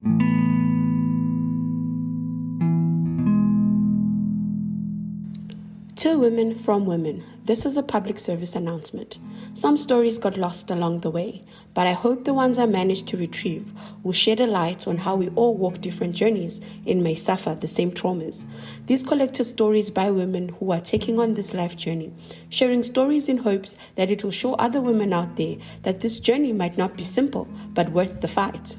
To women from women, this is a public service announcement. Some stories got lost along the way, but I hope the ones I managed to retrieve will shed a light on how we all walk different journeys and may suffer the same traumas. These collected stories by women who are taking on this life journey, sharing stories in hopes that it will show other women out there that this journey might not be simple, but worth the fight.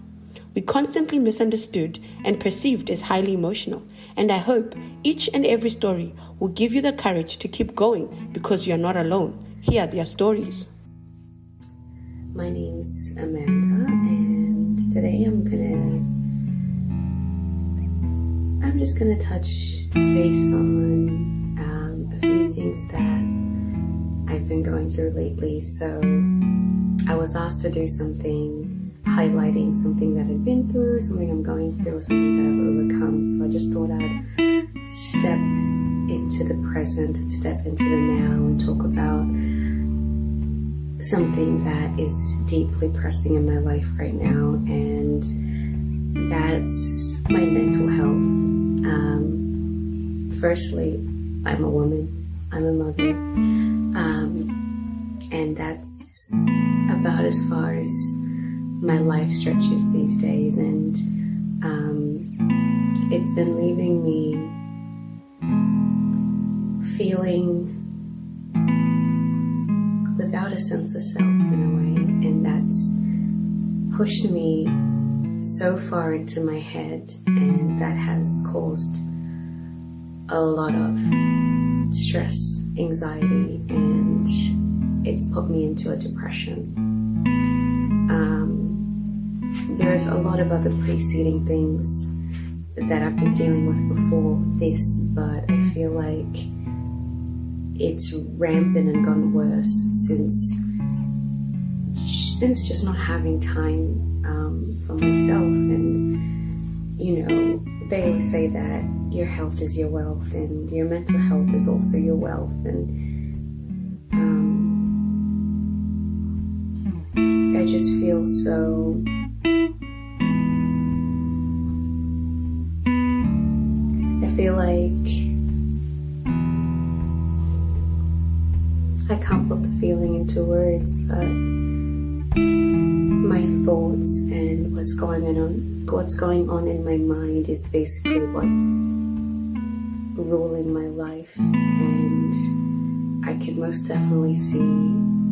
We constantly misunderstood and perceived as highly emotional, and I hope each and every story will give you the courage to keep going because you're not alone. Here are their stories. My name's Amanda, and today I'm just gonna touch base on a few things that I've been going through lately. So I was asked to do something highlighting something that I've been through, something I'm going through, something that I've overcome. So I just thought I'd step into the present and step into the now and talk about something that is deeply pressing in my life right now, and that's my mental health. Firstly, I'm a woman, I'm a mother, and that's about as far as my life stretches these days, and it's been leaving me feeling without a sense of self in a way, and that's pushed me so far into my head, and that has caused a lot of stress, anxiety, and it's put me into a depression. There's a lot of other preceding things that I've been dealing with before this, but I feel like it's rampant and gone worse since just not having time for myself. And you know, they always say that your health is your wealth, and your mental health is also your wealth, and I just feel so I can't put the feeling into words, but my thoughts and what's going on in my mind is basically what's ruling my life, and I can most definitely see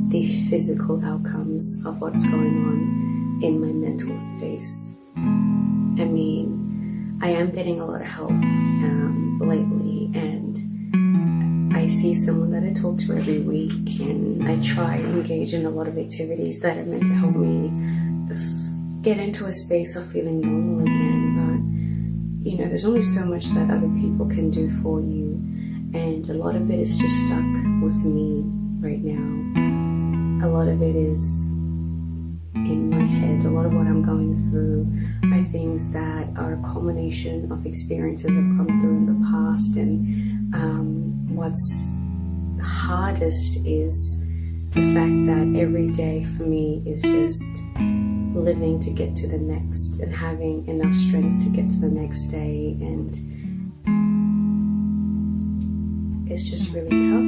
the physical outcomes of what's going on in my mental space. I mean, I am getting a lot of help lately, and I see someone that I talk to every week, and I try and engage in a lot of activities that are meant to help me get into a space of feeling normal again. But you know, there's only so much that other people can do for you, and a lot of it is just stuck with me right now. A lot of it is in my head. A lot of what I'm going through are things that are a culmination of experiences I've come through in the past, and what's hardest is the fact that every day for me is just living to get to the next and having enough strength to get to the next day, and it's just really tough.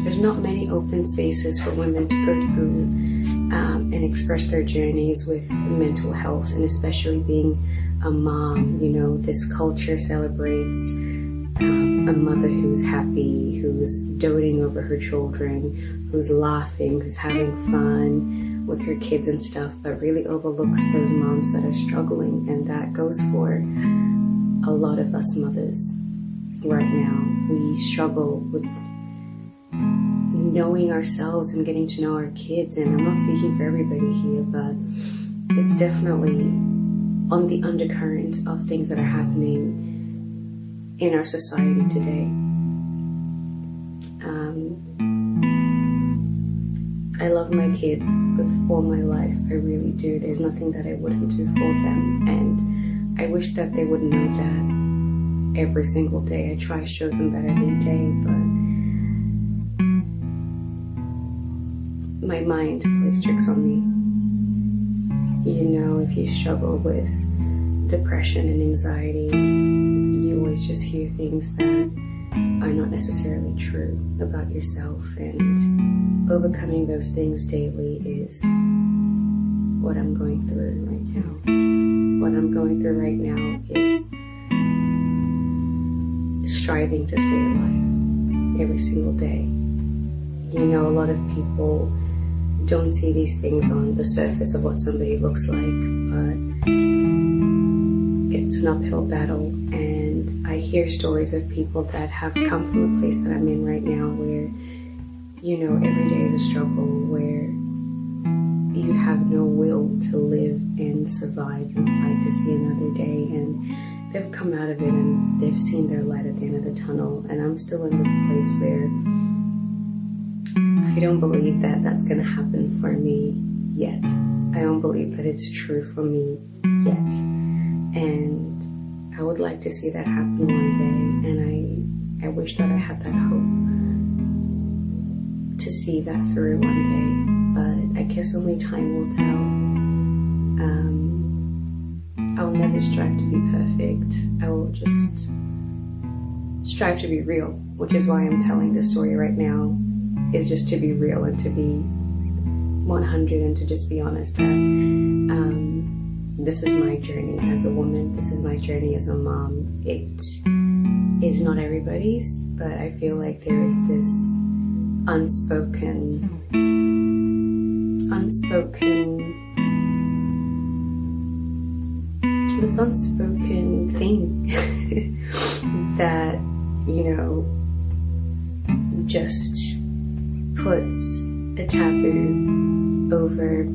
There's not many open spaces for women to go through and express their journeys with mental health, and especially being a mom. You know, this culture celebrates a mother who's happy, who's doting over her children, who's laughing, who's having fun with her kids and stuff, but really overlooks those moms that are struggling. And that goes for a lot of us mothers right now. We struggle with knowing ourselves and getting to know our kids, and I'm not speaking for everybody here, but it's definitely on the undercurrent of things that are happening in our society today. I love my kids with all my life, I really do. There's nothing that I wouldn't do for them, and I wish that they would know that every single day. I try to show them that every day, but my mind plays tricks on me. if you struggle with depression and anxiety, you always just hear things that are not necessarily true about yourself, and overcoming those things daily is what I'm going through right now. What I'm going through right now is striving to stay alive every single day. A lot of people don't see these things on the surface of what somebody looks like, but it's an uphill battle. And I hear stories of people that have come from a place that I'm in right now where, every day is a struggle, where you have no will to live and survive and fight to see another day. And they've come out of it and they've seen their light at the end of the tunnel. And I'm still in this place where I don't believe that that's going to happen for me yet. I don't believe that it's true for me yet. And I would like to see that happen one day. And I wish that I had that hope to see that through one day. But I guess only time will tell. I'll never strive to be perfect. I will just strive to be real, which is why I'm telling this story right now, is just to be real and to be 100 and to just be honest that this is my journey as a woman. This is my journey as a mom. It is not everybody's, but I feel like there is this unspoken thing that, just puts a taboo over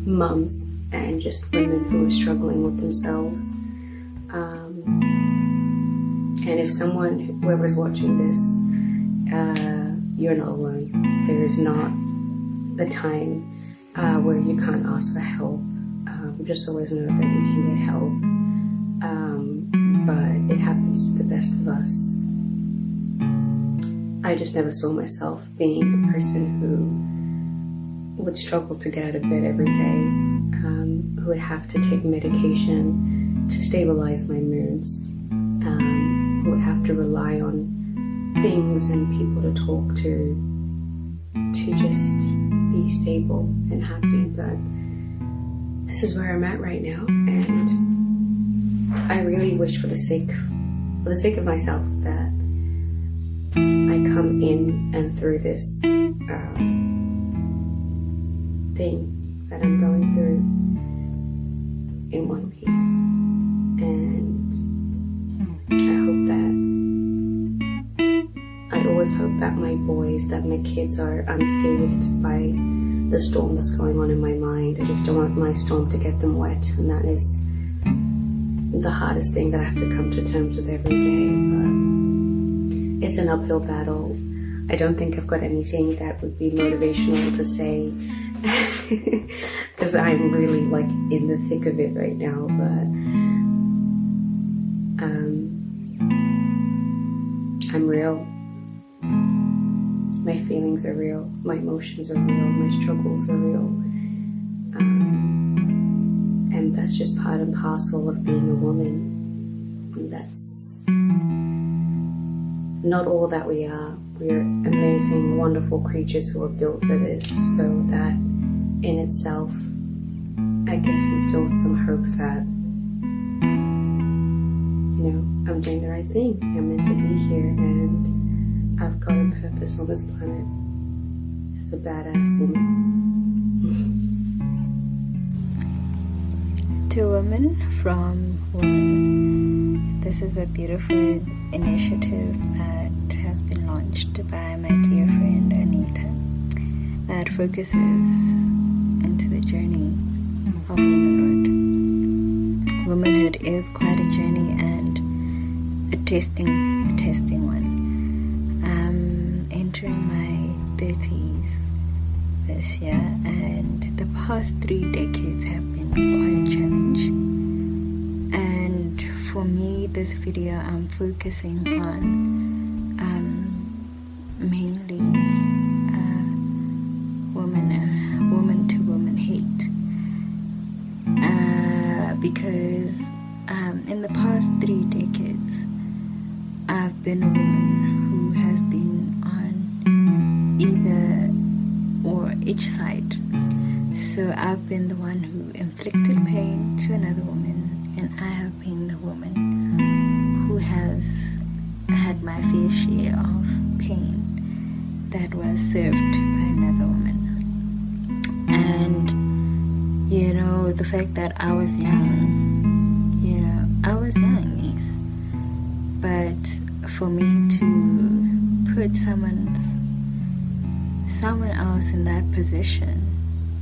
mums and just women who are struggling with themselves. And if whoever's watching this, you're not alone. There's not a time where you can't ask for help. Just always know that you can get help. But it happens to the best of us. I just never saw myself being a person who would struggle to get out of bed every day, who would have to take medication to stabilize my moods, who would have to rely on things and people to talk to just be stable and happy. But this is where I'm at right now, and I really wish for the sake of myself that I come in and through this thing that I'm going through in one piece. And I always hope that my kids are unscathed by the storm that's going on in my mind. I just don't want my storm to get them wet, and that is the hardest thing that I have to come to terms with every day. But it's an uphill battle. I don't think I've got anything that would be motivational to say because I'm really in the thick of it right now. But I'm real. My feelings are real. My emotions are real. My struggles are real. And that's just part and parcel of being a woman. And that's not all that we are. We're amazing, wonderful creatures who are built for this. So that in itself, I guess, instills some hope that, I'm doing the right thing. I'm meant to be here, and I've got a purpose on this planet as a badass woman. To women from women, this is a beautiful initiative that has been launched by my dear friend Anita that focuses into the journey of womanhood. Womanhood is quite a journey and a testing one. I'm entering my 30s this year, and the past 3 decades have been quite a challenge. And for me, this video I'm focusing on mainly woman to woman hate. because in the past 3 decades, I've been a woman who has been on either or each side. So I've been the one who inflicted pain to another woman, and I have been the woman who has had my fair share of pain that was served by another woman. And the fact that I was young, yes, but for me to put someone else in that position,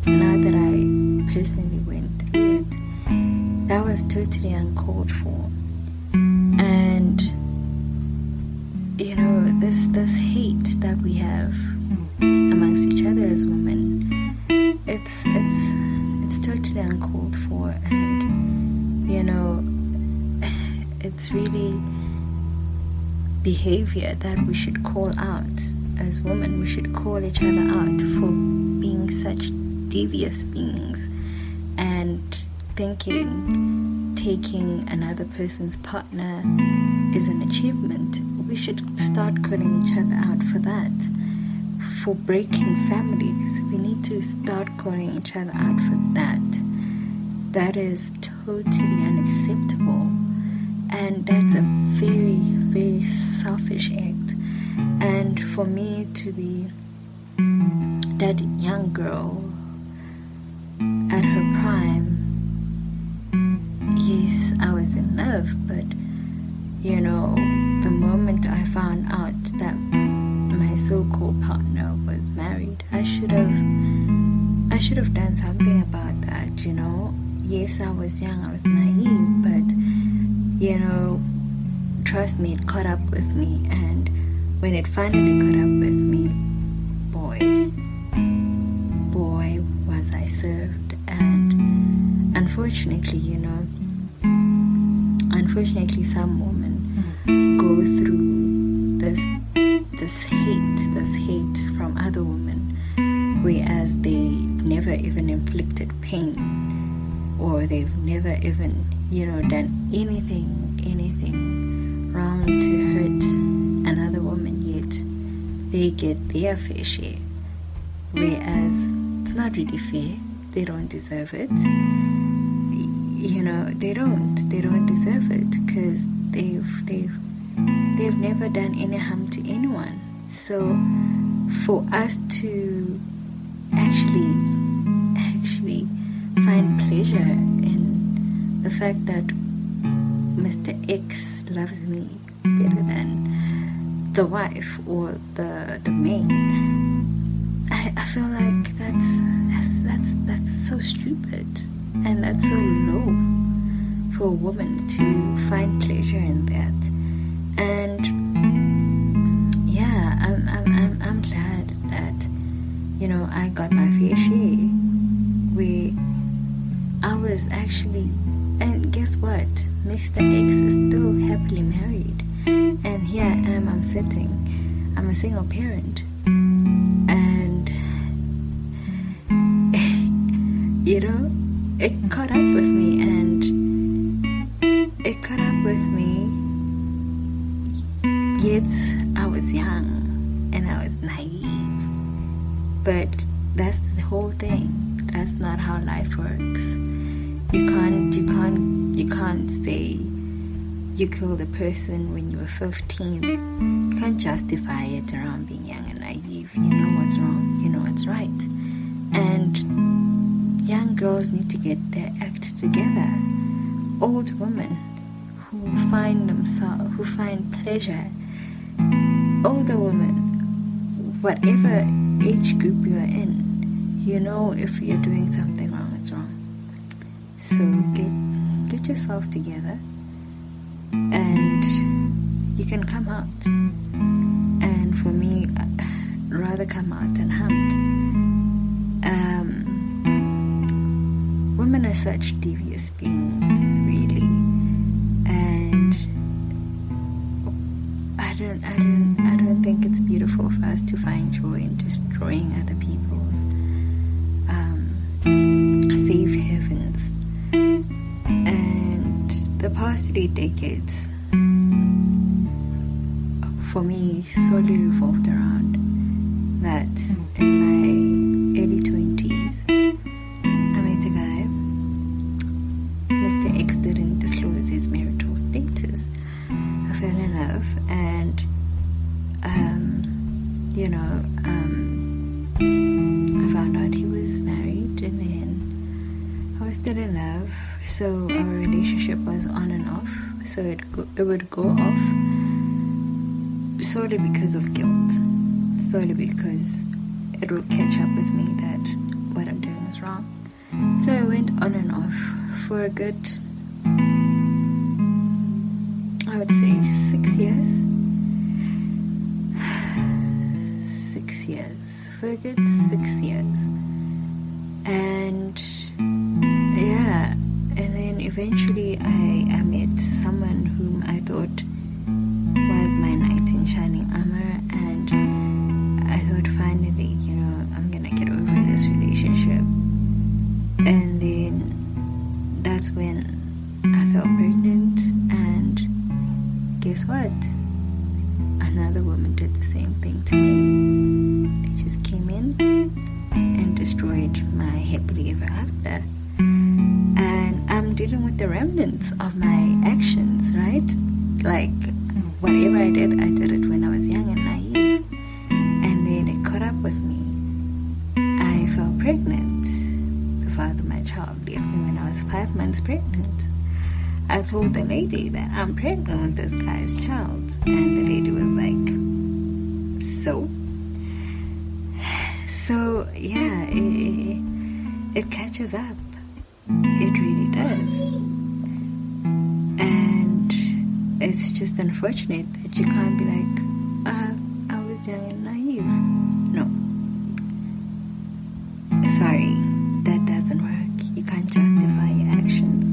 now that I personally went through it, that was totally uncalled for. And this hate that we have amongst each other as women, it's totally uncalled for. And it's really behavior that we should call out as women. We should call each other out for being such devious beings and thinking taking another person's partner is an achievement. We should start calling each other out for that. For breaking families, we need to start calling each other out for that. That is totally unacceptable, and that's a very, very selfish act. And for me to be that young girl at her prime, yes, I was in love, but the moment I found out that my so-called partner was married, I should have done something about that. Yes, I was young, I was naive, but trust me, it caught up with me. And when it finally caught up with me, boy was I served. And unfortunately, some women go through this hate from other women, whereas they've never even inflicted pain, or they've never even done anything wrong to hurt another woman, yet they get their fair share, whereas it's not really fair. They don't deserve it. They don't deserve it, because they've never done any harm to anyone. So for us to actually find pleasure in the fact that Mr. X loves me better than the wife or the man, I feel like that's so stupid, and that's so low for a woman to find pleasure in that. And yeah, I'm glad that I got my fair share, where I was actually, and guess what, Mr. X is still happily married, and here I am, I'm a single parent. And it caught up with me, yet I was young and I was naive. But that's the whole thing. That's not how life works. You can't say you killed a person when you were 15. You can't justify it around being young and naive. You know what's wrong, you know what's right. And young girls need to get their act together. Old women who find pleasure, older women, whatever age group you're in, if you're doing something wrong, it's wrong. So get yourself together, and you can come out. And for me, I'd rather come out and hunt. Women are such devious beings, really, and I don't think it's beautiful for us to find joy in destroying other people's safe havens. And past 3 decades for me solely revolved around that. In my early 20s, I met a guy. Mr. X didn't disclose his marital status. I fell in love, and I found out he was married, and then I was still in love. So our relationship was on and off. So it would go off solely because of guilt, solely because it would catch up with me that what I'm doing is wrong. So I went on and off for a good, I would say 6 years. 6 years. For a good 6 years. And yeah, and then eventually I met someone whom I thought was my knight in shining armor, and I thought finally, I'm gonna get over this relationship. And then that's when I felt pregnant, and guess what? Another woman did the same thing to me. They just came in and destroyed my happily ever after. And I'm dealing with the remnants of my actions, right? Like, whatever I did it when I was young and naive. And then it caught up with me. I fell pregnant. The father of my child left me when I was 5 months pregnant. I told the lady that I'm pregnant with this guy's child. And the lady was like, so? So, yeah, it catches up. It really does. And it's just unfortunate that you can't be like, I was young and naive. No. Sorry, that doesn't work. You can't justify your actions.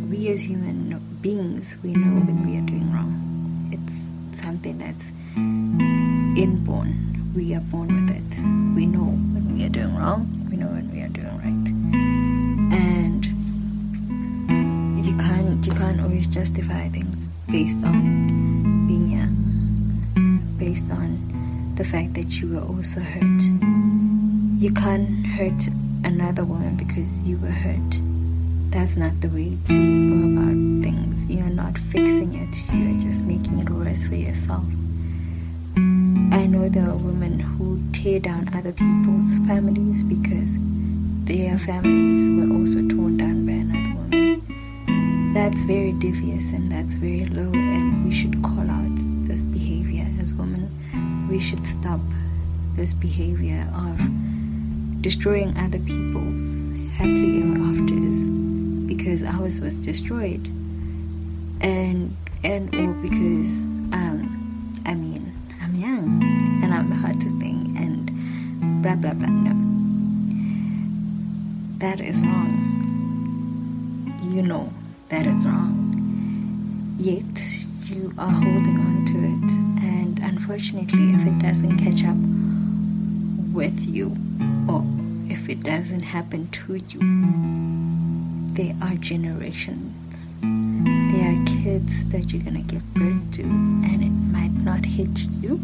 We as human beings, we know when we are doing wrong. It's something that's inborn. We are born with it. We know when we are doing wrong. We know when we are doing right. And you can't always justify things based on being young, based on the fact that you were also hurt. You can't hurt another woman because you were hurt. That's not the way to go about things. You're not fixing it. You're just making it worse for yourself. I know there are women who tear down other people's families because their families were also torn down by another woman. That's very devious and that's very low, and we should call out this behavior as women. We should stop this behavior of destroying other people's happily ever afters because ours was destroyed, and or because I'm young and I'm the hottest thing and blah blah blah. No, that is wrong. You know that it's wrong, yet you are holding on to it, and unfortunately if it doesn't catch up with you, or if it doesn't happen to you, there are generations, there are kids that you're gonna give birth to, and it might not hit you,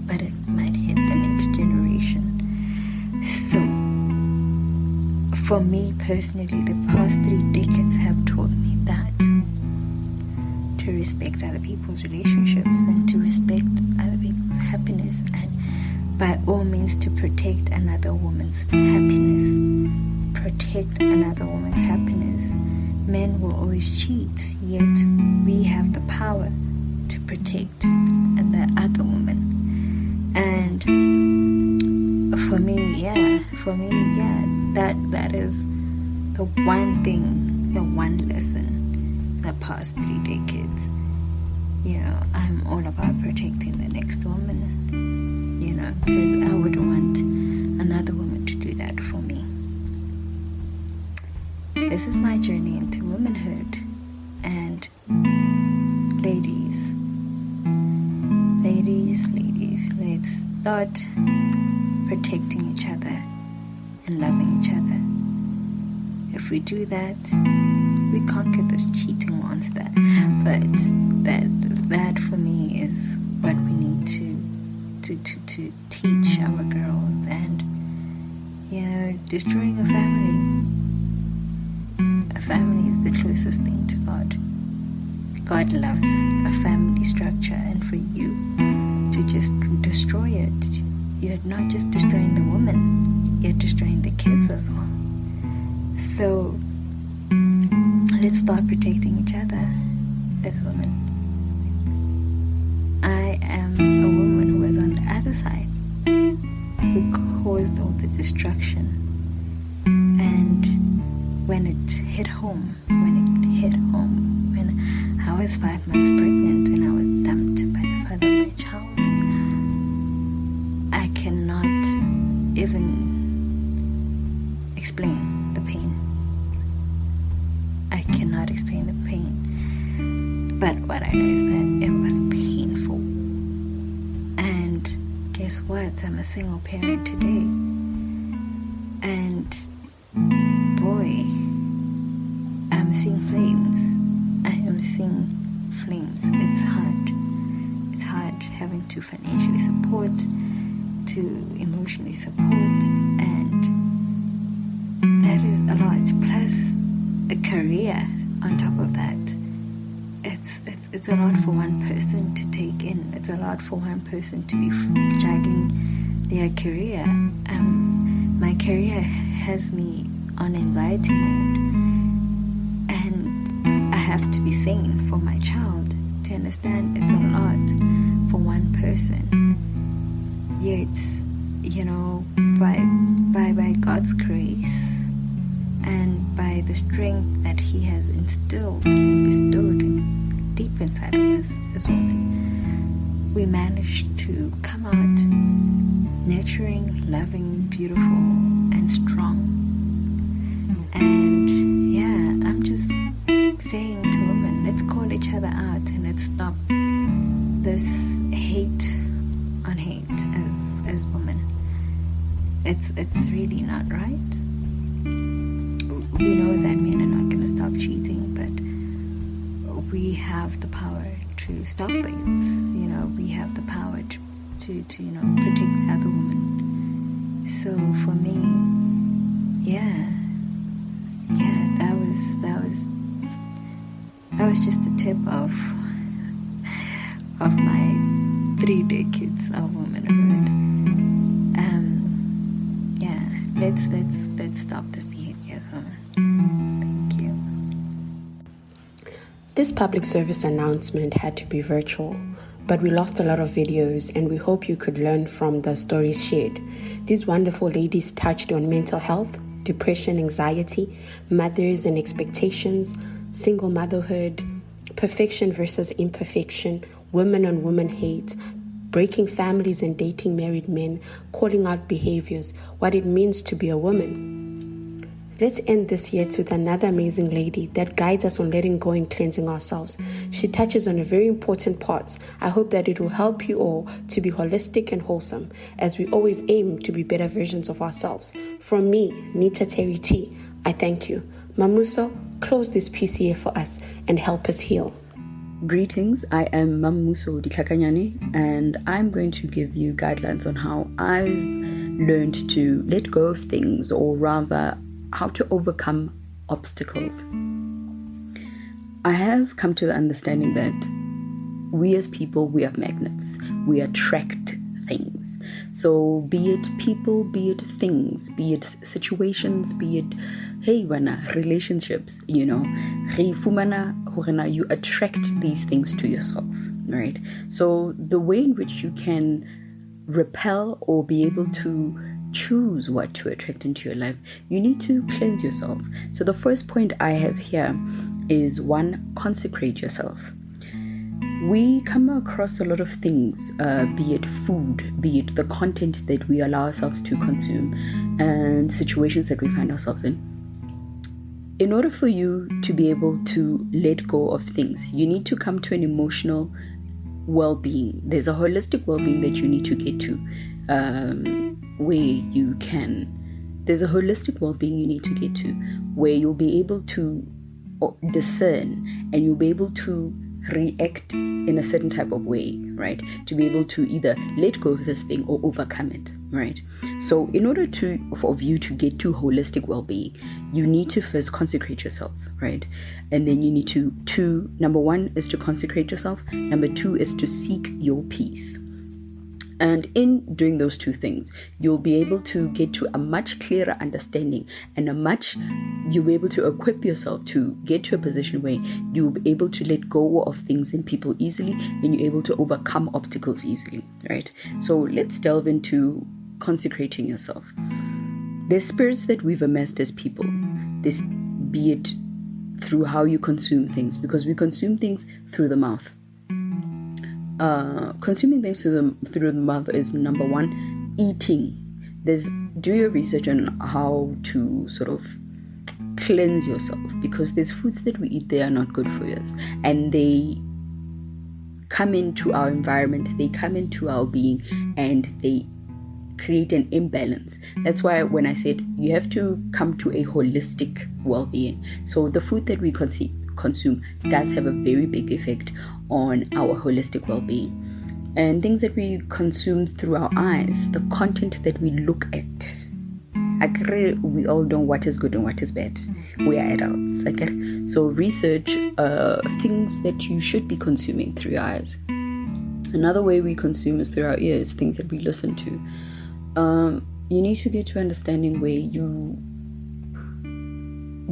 but it might hit the next generation. So for me personally, the past 3 decades have taught me that to respect other people's relationships and to respect other people's happiness, and by all means to protect another woman's happiness. Protect another woman's happiness. Men will always cheat, yet we have the power to protect the other woman. And for me, that is the one thing, the one lesson the past 3 decades. I'm all about protecting the next woman, because I wouldn't want another woman to do that for me. This is my journey into womanhood, and ladies, let's start protecting each other and loving each other. If we do that, we conquered this cheating monster. But that for me is what we need to teach our girls. And destroying a family is the closest thing to God. God loves a family structure, and for you to just destroy it, you're not just destroying the woman, you're destroying the kids as well. So let's start protecting each other as women. I am a woman who was on the other side, who caused all the destruction. And when it hit home, when I was 5 months pregnant and I was dumped by the father of my child, I cannot even explain the pain. I cannot explain the pain. But what I know is that it was painful. And guess what? I'm a single parent today. And boy, I'm seeing flames. I am seeing flames. It's hard. It's hard having to financially support, to emotionally support, and that is a lot. Plus a career on top of that. It's a lot for one person to take in. It's a lot for one person to be juggling their career. My career has me on anxiety mode, and I have to be sane for my child to understand it's a lot for one person. Yet, by God's grace and by the strength that He has instilled and bestowed deep inside of us as women, we managed to come out nurturing, loving, beautiful, and strong. And I'm just saying to women, let's call each other out and let's stop this hate on hate as women. It's really not right. We know that men are not going to stop cheating, but we have the power to stop it. We have the power to protect the other woman. So for me, that was just the tip of my 3 decades of womanhood. Let's stop this behavior as women. Thank you. This public service announcement had to be virtual, but we lost a lot of videos, and we hope you could learn from the stories shared. These wonderful ladies touched on mental health, depression, anxiety, mothers and expectations, single motherhood, perfection versus imperfection, women on women hate, breaking families and dating married men, calling out behaviors, what it means to be a woman. Let's end this yet with another amazing lady that guides us on letting go and cleansing ourselves. She touches on a very important part. I hope that it will help you all to be holistic and wholesome, as we always aim to be better versions of ourselves. From me, Nita Terry T, I thank you. Mamuso, close this PSA for us and help us heal. Greetings, I am Mamuso Ditlakanyane, and I'm going to give you guidelines on how I've learned to let go of things, or rather, how to overcome obstacles. I have come to the understanding that we as people, we are magnets. We attract things. So be it people, be it things, be it situations, be it relationships, you attract these things to yourself, right? So the way in which you can repel or be able to choose what to attract into your life, you need to cleanse yourself. So the first point I have here is 1, consecrate yourself. We come across a lot of things, be it food, be it the content that we allow ourselves to consume, and situations that we find ourselves in. In order for you to be able to let go of things, you need to come to an emotional well-being. There's a holistic well-being that you need to get to, where you can. There's a holistic well-being you need to get to, where you'll be able to discern, and you'll be able to react in a certain type of way, right? To be able to either let go of this thing or overcome it, right? So in order for you to get to holistic well-being, you need to first consecrate yourself, right? And then you need to number one is to consecrate yourself. Number two is to seek your peace. And in doing those two things, you'll be able to get to a much clearer understanding, and you'll be able to equip yourself to get to a position where you'll be able to let go of things and people easily, and you're able to overcome obstacles easily, right? So let's delve into consecrating yourself. There's spirits that we've amassed as people, this be it through how you consume things, because we consume things through the mouth. Consuming things through the mouth is number one. Eating, do your research on how to sort of cleanse yourself, because there's foods that we eat, they are not good for us, and they come into our environment, they come into our being, and they create an imbalance. That's why when I said you have to come to a holistic well-being, so the food that we consume does have a very big effect on our holistic well-being. And things that we consume through our eyes, the content that we look at, agree, we all know what is good and what is bad. We are adults, okay? So research things that you should be consuming through your eyes. Another way we consume is through our ears, things that we listen to. You need to get to understanding where you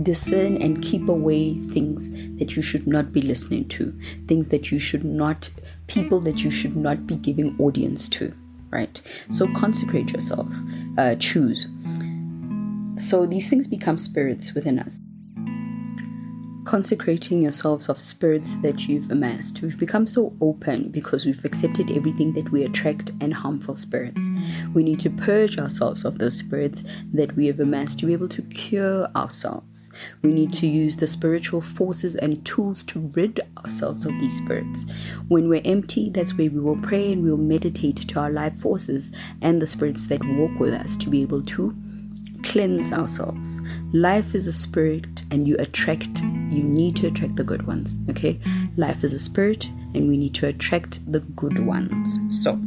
discern and keep away things that you should not be listening to, things that you should not, people that you should not be giving audience to, right? So consecrate yourself, choose. So these things become spirits within us. Consecrating yourselves of spirits that you've amassed. We've become so open because we've accepted everything that we attract and harmful spirits. We need to purge ourselves of those spirits that we have amassed to be able to cure ourselves. We need to use the spiritual forces and tools to rid ourselves of these spirits. When we're empty, that's where we will pray and we will meditate to our life forces and the spirits that walk with us to be able to cleanse ourselves. Life is a spirit, and you need to attract the good ones, okay? Life is a spirit, and we need to attract the good ones. So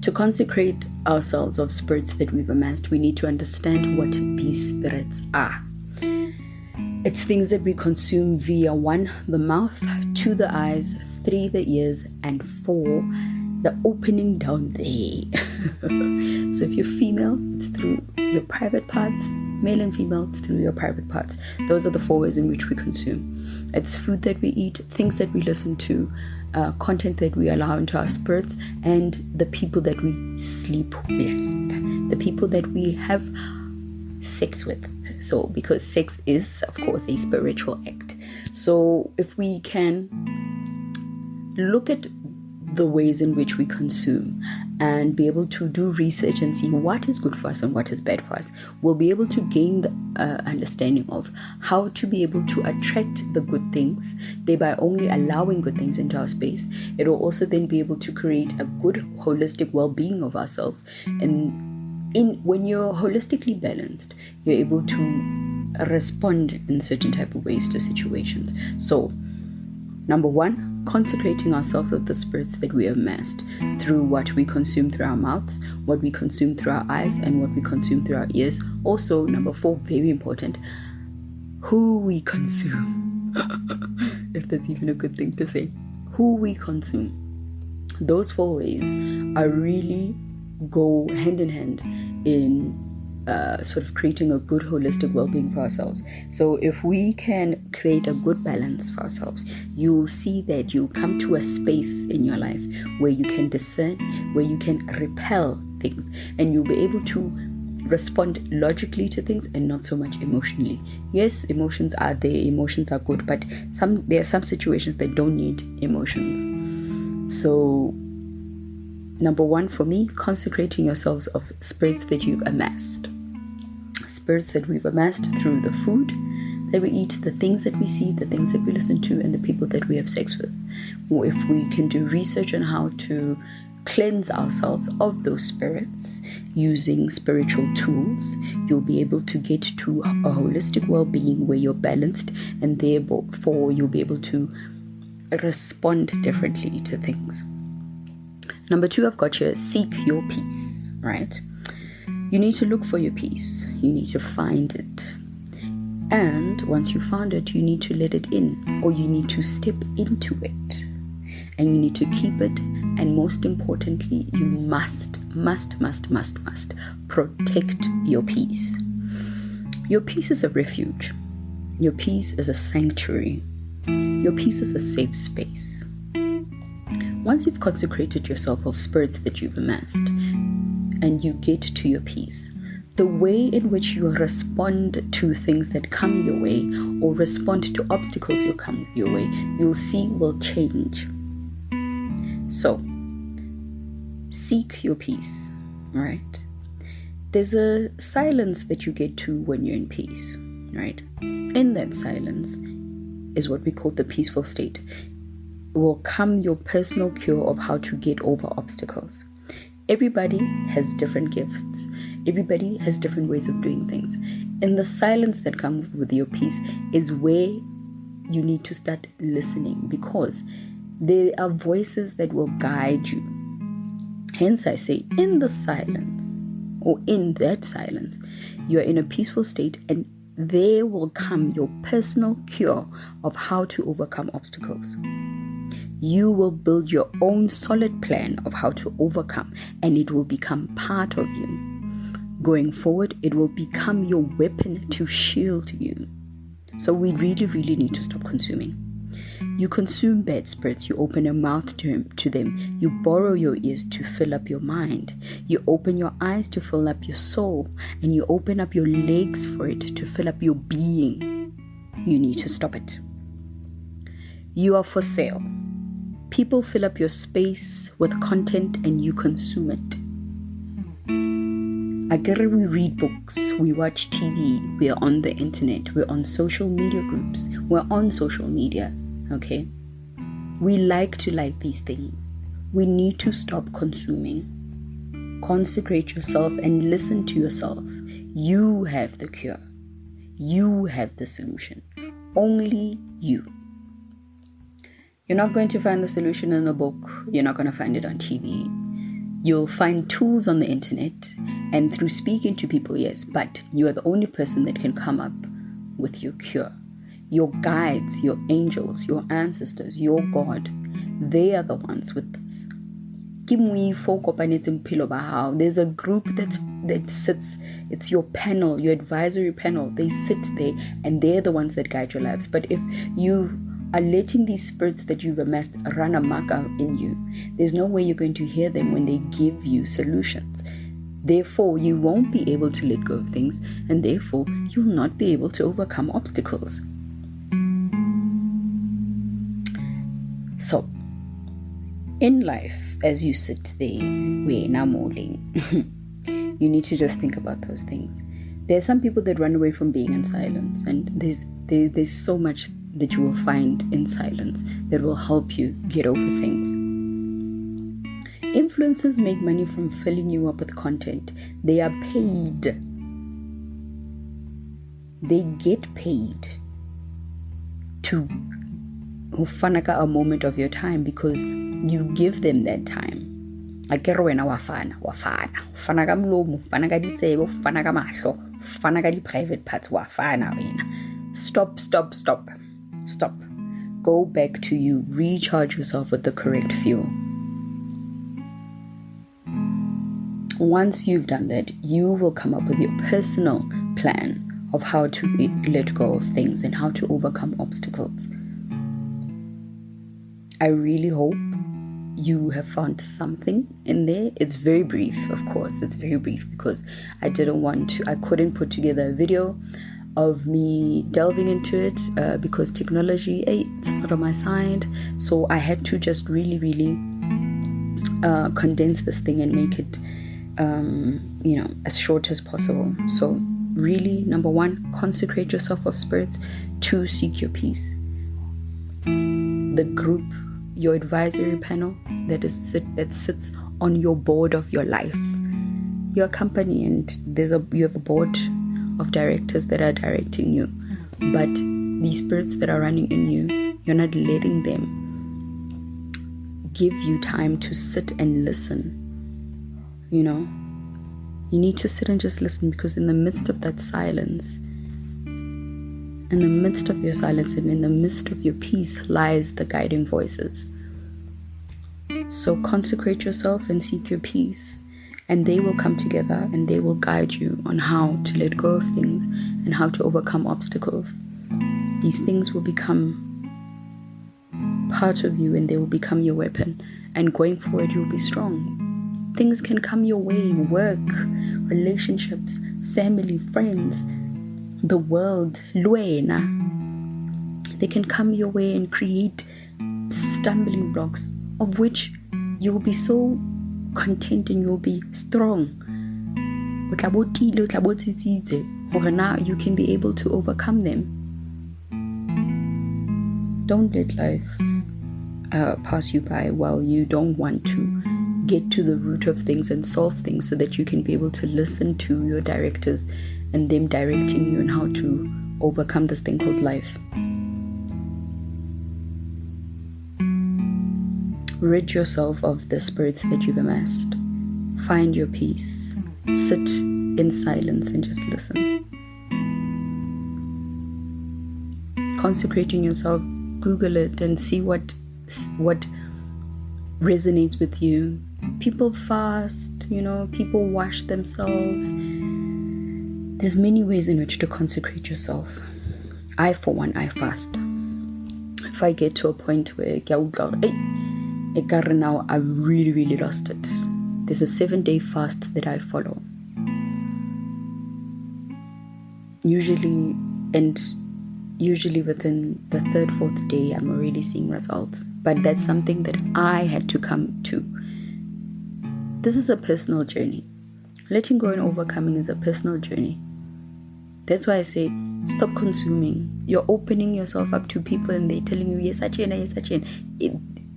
to consecrate ourselves of spirits that we've amassed, we need to understand what these spirits are. It's things that we consume via 1, the mouth, 2, the eyes, 3, the ears, and 4, the opening down there. So if you're female, it's through your private parts. Male and female, it's through your private parts. Those are the 4 ways in which we consume. It's food that we eat, things that we listen to, content that we allow into our spirits, and the people that we sleep with, the people that we have sex with. So because sex is, of course, a spiritual act. So if we can look at the ways in which we consume and be able to do research and see what is good for us and what is bad for us, we'll be able to gain the understanding of how to be able to attract the good things, thereby only allowing good things into our space. It will also then be able to create a good holistic well-being of ourselves. And when you're holistically balanced, you're able to respond in certain type of ways to situations. So number 1, consecrating ourselves of the spirits that we have amassed through what we consume through our mouths, what we consume through our eyes, and what we consume through our ears. Also, number 4, very important, who we consume. If that's even a good thing to say. Who we consume. Those 4 ways are really go hand in hand in sort of creating a good holistic well-being for ourselves. So if we can create a good balance for ourselves, you'll see that you'll come to a space in your life where you can discern, where you can repel things, and you'll be able to respond logically to things and not so much emotionally. Yes, emotions are there, emotions are good, but there are some situations that don't need emotions. So number 1 for me, consecrating yourselves of spirits that you've amassed. Spirits that we've amassed through the food that we eat, the things that we see, the things that we listen to, and the people that we have sex with. Or if we can do research on how to cleanse ourselves of those spirits using spiritual tools, you'll be able to get to a holistic well-being where you're balanced, and therefore you'll be able to respond differently to things. Number 2, I've got you, seek your peace, right? You need to look for your peace. You need to find it. And once you found it, you need to let it in, or you need to step into it. And you need to keep it. And most importantly, you must protect your peace. Your peace is a refuge. Your peace is a sanctuary. Your peace is a safe space. Once you've consecrated yourself of spirits that you've amassed, and you get to your peace, the way in which you respond to things that come your way, or respond to obstacles that come your way, you'll see will change. So, seek your peace, right? There's a silence that you get to when you're in peace, right? In that silence is what we call the peaceful state. It will come your personal cure of how to get over obstacles. Everybody has different gifts. Everybody has different ways of doing things. And the silence that comes with your peace is where you need to start listening, because there are voices that will guide you. Hence I say, in the silence, or in that silence, you are in a peaceful state, and there will come your personal cure of how to overcome obstacles. You will build your own solid plan of how to overcome, and it will become part of you. Going forward, it will become your weapon to shield you. So we really need to stop consuming. You consume bad spirits, you open your mouth to them, you borrow your ears to fill up your mind, you open your eyes to fill up your soul, and you open up your legs for it to fill up your being. You need to stop it. You are for sale. People fill up your space with content and you consume it. Again, we read books, we watch TV, we are on the internet, we're on social media groups, we're on social media, okay? We like to like these things. We need to stop consuming. Consecrate yourself and listen to yourself. You have the cure. You have the solution. Only you. You're not going to find the solution in a book. You're not going to find it on TV. You'll find tools on the internet and through speaking to people, yes, but you are the only person that can come up with your cure. Your guides, your angels, your ancestors, your God, they are the ones with this. There's a group that sits, it's your panel, your advisory panel. They sit there and they're the ones that guide your lives. But if you are letting these spirits that you've amassed run amok in you, there's no way you're going to hear them when they give you solutions. Therefore, you won't be able to let go of things, and therefore, you'll not be able to overcome obstacles. So, in life, as you sit there, you need to just think about those things. There are some people that run away from being in silence, and there's so much that you will find in silence that will help you get over things. Influencers make money from filling you up with content. They are paid. They get paid to ufanaka a moment of your time because you give them that time. Akere wena wafana ufana ka mlomo, ufana ka ditsebe, ufana ka mahlo, ufana ka di private parts, wafana wena. Stop. Go back to you. Recharge yourself with the correct fuel. Once you've done that, you will come up with your personal plan of how to let go of things and how to overcome obstacles. I really hope you have found something in there. It's very brief, of course. It's very brief because I couldn't put together a video of me delving into it because technology, it's not on my side. So I had to just really condense this thing and make it as short as possible. So really, number 1, consecrate yourself of spirits. 2, seek your peace. The group your advisory panel that sits on your board of your life. You're a company and you have a board of directors that are directing you. But these spirits that are running in you, you're not letting them give you time to sit and listen. You know, you need to sit and just listen, because in the midst of that silence, in the midst of your silence and in the midst of your peace lies the guiding voices. So consecrate yourself and seek your peace, and they will come together and they will guide you on how to let go of things and how to overcome obstacles. These things will become part of you and they will become your weapon. And going forward, you'll be strong. Things can come your way: work, relationships, family, friends, the world, luena. They can come your way and create stumbling blocks, of which you will be so content and you'll be strong. Now you can be able to overcome them. Don't let life pass you by while you don't want to get to the root of things and solve things, so that you can be able to listen to your directors and them directing you on how to overcome this thing called life. Rid yourself of the spirits that you've amassed. Find your peace. Sit in silence and just listen. Consecrating yourself, Google it and see what resonates with you. People fast, people wash themselves. There's many ways in which to consecrate yourself. I, for one, I fast. If I get to a point where now I've really, really lost it, there's a 7-day fast that I follow. Usually within the 3rd, 4th day, I'm already seeing results. But that's something that I had to come to. This is a personal journey. Letting go and overcoming is a personal journey. That's why I say, stop consuming. You're opening yourself up to people and they're telling you, yes, Achena, yes, Achena.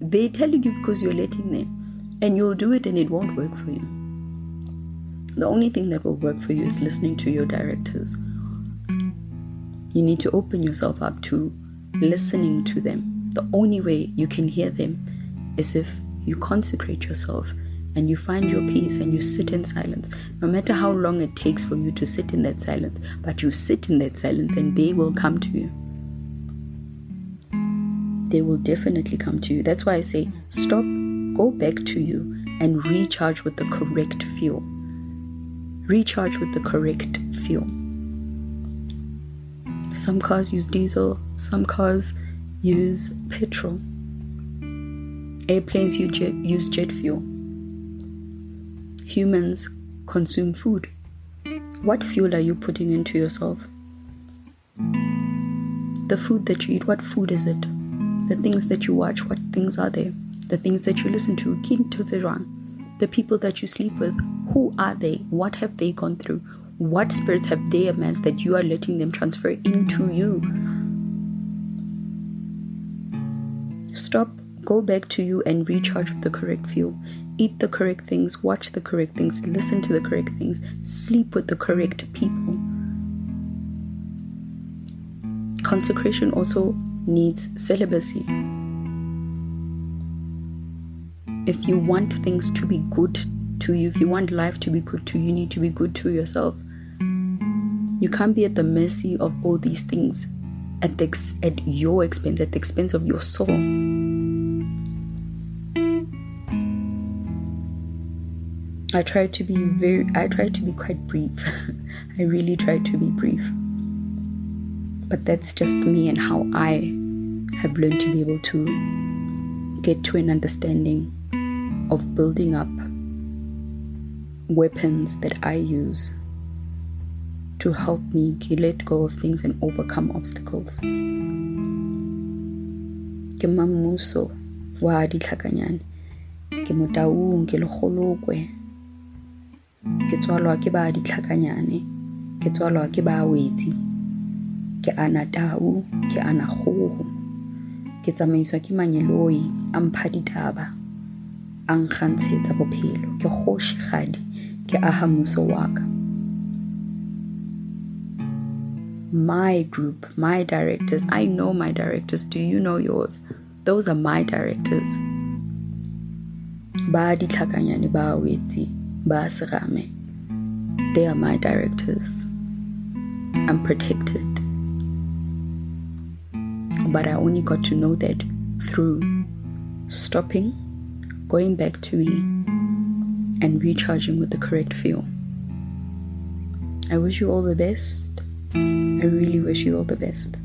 They're telling you because you're letting them. And you'll do it and it won't work for you. The only thing that will work for you is listening to your directors. You need to open yourself up to listening to them. The only way you can hear them is if you consecrate yourself and you find your peace and you sit in silence. No matter how long it takes for you to sit in that silence, but you sit in that silence and they will come to you. They will definitely come to you. That's why I say, stop, go back to you and recharge with the correct fuel. Recharge with the correct fuel. Some cars use diesel, some cars use petrol. Airplanes use jet fuel. Humans consume food. What fuel are you putting into yourself? The food that you eat, what food is it? The things that you watch, what things are they? The things that you listen to, the people that you sleep with, who are they? What have they gone through? What spirits have they amassed that you are letting them transfer into you? Stop, go back to you and recharge with the correct fuel. Eat the correct things, watch the correct things, listen to the correct things, sleep with the correct people. Consecration also needs celibacy. If you want things to be good to you, if you want life to be good to you, you need to be good to yourself. You can't be at the mercy of all these things at your expense, at the expense of your soul. I try to be quite brief. I really try to be brief. But that's just me and how I have learned to be able to get to an understanding of building up weapons that I use to help me let go of things and overcome obstacles. Ke mamuso wa ditlhakanyane, ke motaung, ke legolokwe, ke tswalwa ke ba ditlhakanyane, ke tswalwa ke ba wetsi, ke ana tau, ke ana kgogo. ke tsamaiswa ke manyeloi a mpha ditaba a nkgantshetsa bophelo ke kgoshikgadi ke aha mmuso wa ka. My group, my directors, I know my directors. Do you know yours? Those are my directors. Ba ditlhakanyane ba wetsi ba serame. They are my directors. I'm protected. But I only got to know that through stopping, going back to me, and recharging with the correct fuel. I wish you all the best. I really wish you all the best.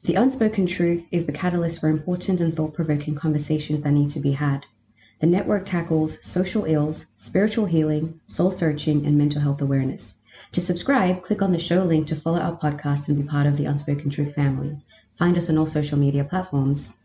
The Unspoken Truth is the catalyst for important and thought-provoking conversations that need to be had. The network tackles social ills, spiritual healing, soul-searching, and mental health awareness. To subscribe, click on the show link to follow our podcast and be part of the Unspoken Truth family. Find us on all social media platforms.